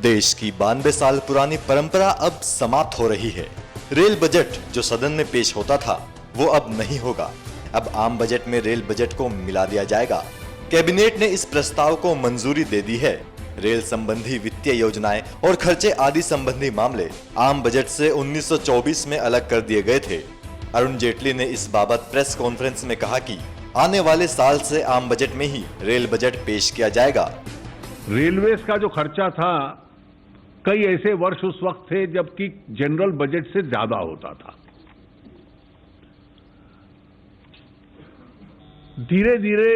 देश की 92 साल पुरानी परंपरा अब समाप्त हो रही है। रेल बजट जो सदन में पेश होता था वो अब नहीं होगा। अब आम बजट में रेल बजट को मिला दिया जाएगा। कैबिनेट ने इस प्रस्ताव को मंजूरी दे दी है। रेल संबंधी वित्तीय योजनाएं और खर्चे आदि संबंधी मामले आम बजट से 1924 में अलग कर दिए गए थे। अरुण जेटली ने इस बाबत प्रेस कॉन्फ्रेंस में कहा कि आने वाले साल से आम बजट में ही रेल बजट पेश किया जाएगा। रेलवेज का जो खर्चा था, कई ऐसे वर्ष उस वक्त थे जबकि जनरल बजट से ज्यादा होता था। धीरे धीरे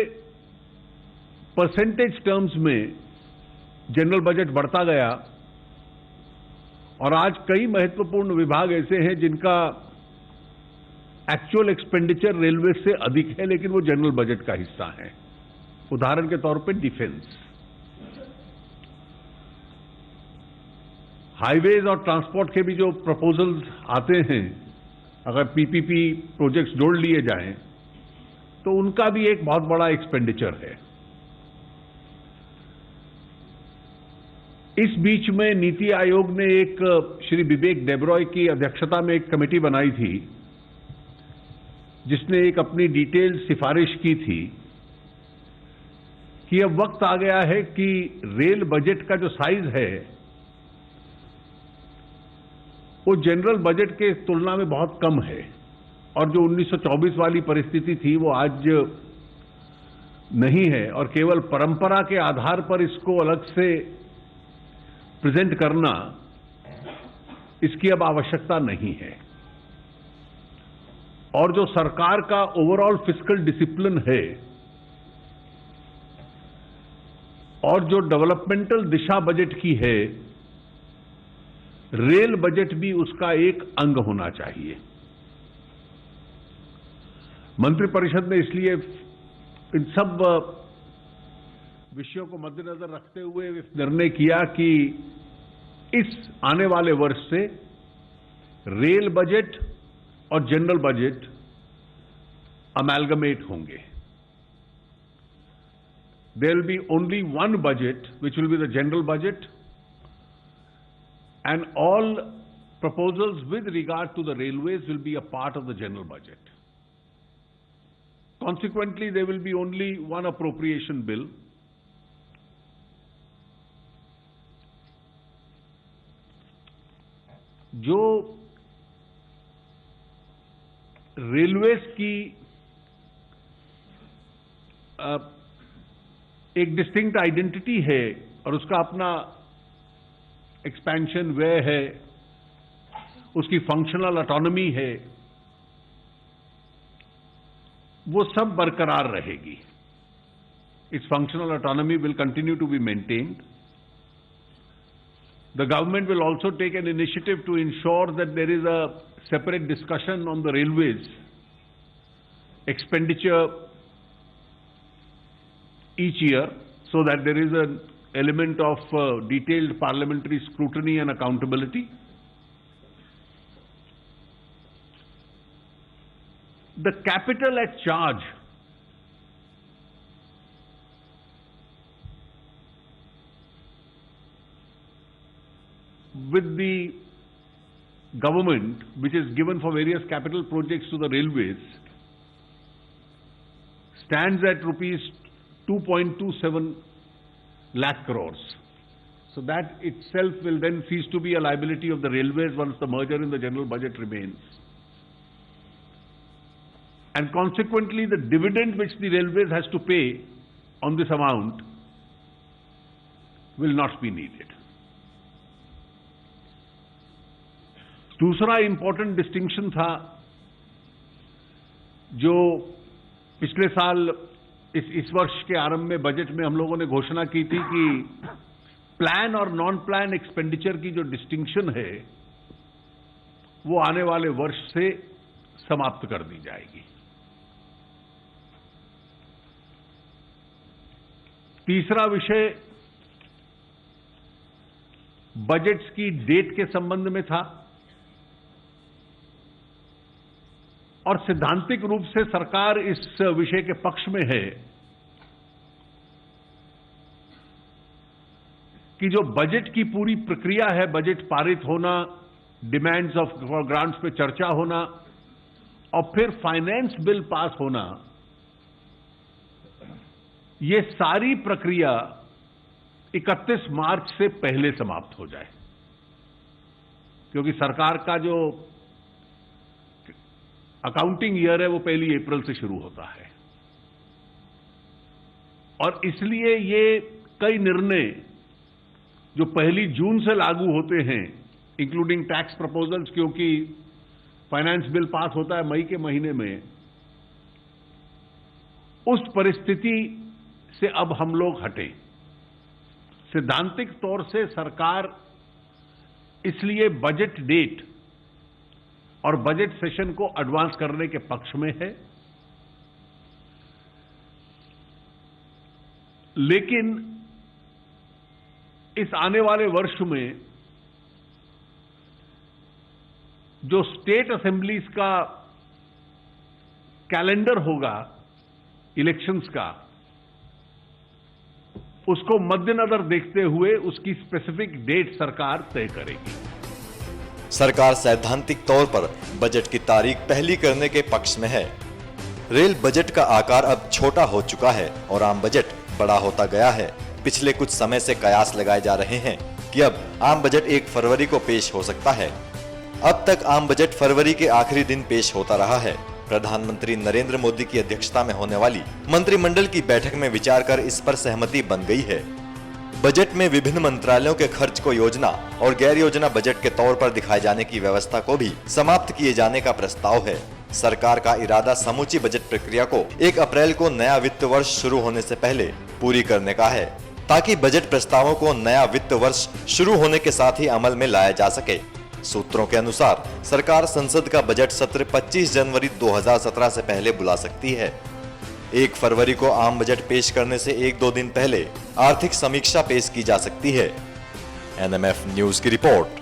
परसेंटेज टर्म्स में जनरल बजट बढ़ता गया और आज कई महत्वपूर्ण विभाग ऐसे हैं जिनका एक्चुअल एक्सपेंडिचर रेलवे से अधिक है, लेकिन वो जनरल बजट का हिस्सा है। उदाहरण के तौर पे डिफेंस, हाईवेज और ट्रांसपोर्ट के भी जो प्रपोजल्स आते हैं, अगर पीपीपी प्रोजेक्ट्स जोड़ लिए जाएं तो उनका भी एक बहुत बड़ा एक्सपेंडिचर है। इस बीच में नीति आयोग ने एक श्री विवेक डेब्रॉय की अध्यक्षता में एक कमेटी बनाई थी जिसने एक अपनी डिटेल्ड सिफारिश की थी कि अब वक्त आ गया है कि रेल बजट का जो साइज है वो जनरल बजट के तुलना में बहुत कम है और जो 1924 वाली परिस्थिति थी वो आज नहीं है और केवल परंपरा के आधार पर इसको अलग से प्रेजेंट करना, इसकी अब आवश्यकता नहीं है। और जो सरकार का ओवरऑल फिस्कल डिसिप्लिन है और जो डेवलपमेंटल दिशा बजट की है, रेल बजट भी उसका एक अंग होना चाहिए। मंत्रिपरिषद ने इसलिए इन सब विषयों को मद्देनजर रखते हुए निर्णय किया कि इस आने वाले वर्ष से रेल बजट और जनरल बजट अमैलगमेट होंगे। There will be only one budget which will be the general budget and all proposals with regard to the railways will be a part of the general budget. Consequently, there will be only one appropriation bill. जो railways की एक distinct identity है और उसका अपना expansion व्यय है, उसकी फंक्शनल ऑटोनॉमी है, वो सब बरकरार रहेगी। Its functional autonomy will continue to be maintained. The government will also take an initiative to ensure that there is a separate discussion on the railways expenditure each year so that there is an element of detailed parliamentary scrutiny and accountability. The capital at charge with the government, which is given for various capital projects to the railways, stands at rupees 2.27 lakh crores. So that itself will then cease to be a liability of the railways once the merger in the general budget remains. And consequently, the dividend which the railways has to pay on this amount will not be needed. दूसरा important distinction था जो पिछले साल इस वर्ष के आरंभ में बजट में हम लोगों ने घोषणा की थी कि प्लान और नॉन प्लान एक्सपेंडिचर की जो डिस्टिंक्शन है वो आने वाले वर्ष से समाप्त कर दी जाएगी। तीसरा विषय बजट्स की डेट के संबंध में था और सैद्धांतिक रूप से सरकार इस विषय के पक्ष में है कि जो बजट की पूरी प्रक्रिया है, बजट पारित होना, डिमांड्स ऑफ ग्रांट्स पे चर्चा होना और फिर फाइनेंस बिल पास होना, ये सारी प्रक्रिया 31 मार्च से पहले समाप्त हो जाए, क्योंकि सरकार का जो अकाउंटिंग ईयर है वो 1 अप्रैल से शुरू होता है। और इसलिए ये कई निर्णय जो 1 जून से लागू होते हैं, इंक्लूडिंग टैक्स प्रपोजल्स, क्योंकि फाइनेंस बिल पास होता है मई के महीने में, उस परिस्थिति से अब हम लोग हटे। सैद्धांतिक तौर से सरकार इसलिए बजट डेट और बजट सेशन को एडवांस करने के पक्ष में है, लेकिन इस आने वाले वर्ष में जो स्टेट असेंबलीज का कैलेंडर होगा इलेक्शंस का, उसको मद्देनजर देखते हुए उसकी स्पेसिफिक डेट सरकार तय करेगी। सरकार सैद्धांतिक तौर पर बजट की तारीख पहली करने के पक्ष में है। रेल बजट का आकार अब छोटा हो चुका है और आम बजट बड़ा होता गया है। पिछले कुछ समय से कयास लगाए जा रहे हैं कि अब आम बजट 1 फरवरी को पेश हो सकता है। अब तक आम बजट फरवरी के आखिरी दिन पेश होता रहा है। प्रधानमंत्री नरेंद्र मोदी की अध्यक्षता में होने वाली मंत्रिमंडल की बैठक में विचार कर इस पर सहमति बन गई है। बजट में विभिन्न मंत्रालयों के खर्च को योजना और गैर योजना बजट के तौर पर दिखाए जाने की व्यवस्था को भी समाप्त किए जाने का प्रस्ताव है। सरकार का इरादा समूची बजट प्रक्रिया को 1 अप्रैल को नया वित्त वर्ष शुरू होने से पहले पूरी करने का है, ताकि बजट प्रस्तावों को नया वित्त वर्ष शुरू होने के साथ ही अमल में लाया जा सके। सूत्रों के अनुसार सरकार संसद का बजट सत्र 25 जनवरी 2017 से पहले बुला सकती है। 1 फरवरी को आम बजट पेश करने से 1-2 दिन पहले आर्थिक समीक्षा पेश की जा सकती है। NMF न्यूज की रिपोर्ट।